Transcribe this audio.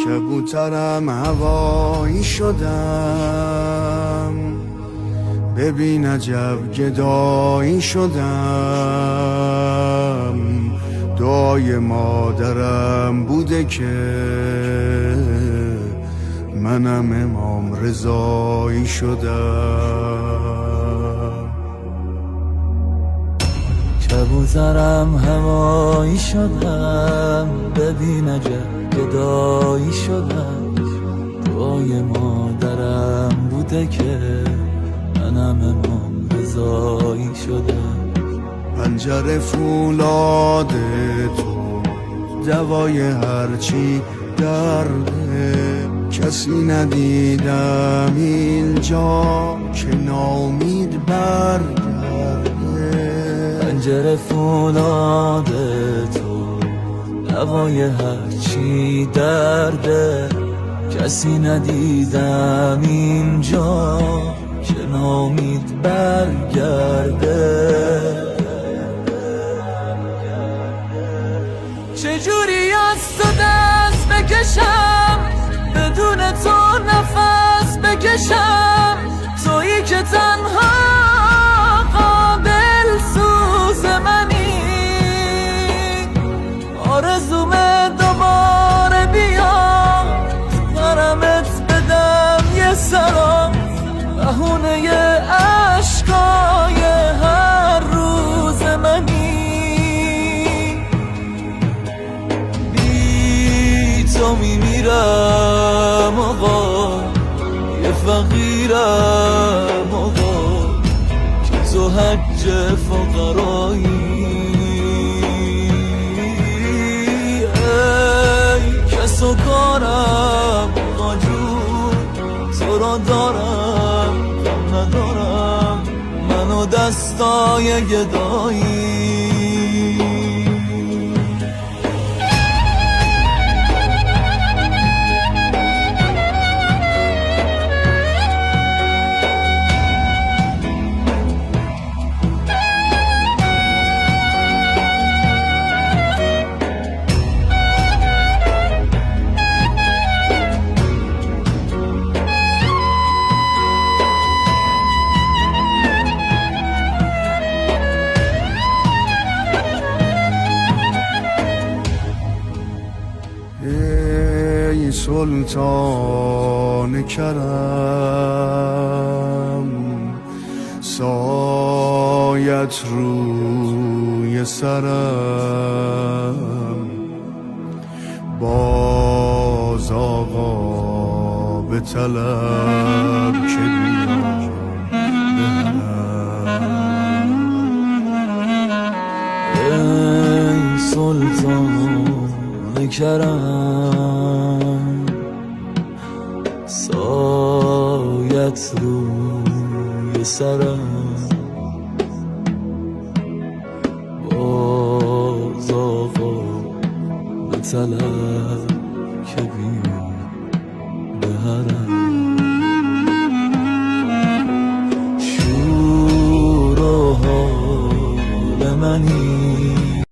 کبوترم هوایی شدم، ببین عجب گدایی شدم. دعای مادرم بوده که منم امام رضایی شدم. کبوترم هوایی شدم، ببین عجب گدایی شدم. دعای مادرم بوده که منم امام رضایی شدم. پنجره فولاد تو دوای هرچی درده، کسی ندیدم اینجا که ناامید برگرده. پنجره فولاد تو دوای هرچی درده، کسی ندیدم اینجا که ناامید برگرده. چجوری از تو دست بکشم، بدون تو نفس بکشم، تویی که تنها قابل سوز منی. آرزومه دوباره بیا، غرمت بدم یه سلام، بهونه عشقای هر روز منی. بی تو میمیرم آقا، یه فقیرم آقا، که تو حج فقرایی. ای کس و کارم آقا جون، تو را دارم کم ندارم، منو دستای گدایی. ای سلطان کرم، سایت روی سرم. باز آقا به طلب که بیام ای سلطان کرم، سایت روی سرم. باز آقا به طلب که بیام به حرم. شور و حال منی،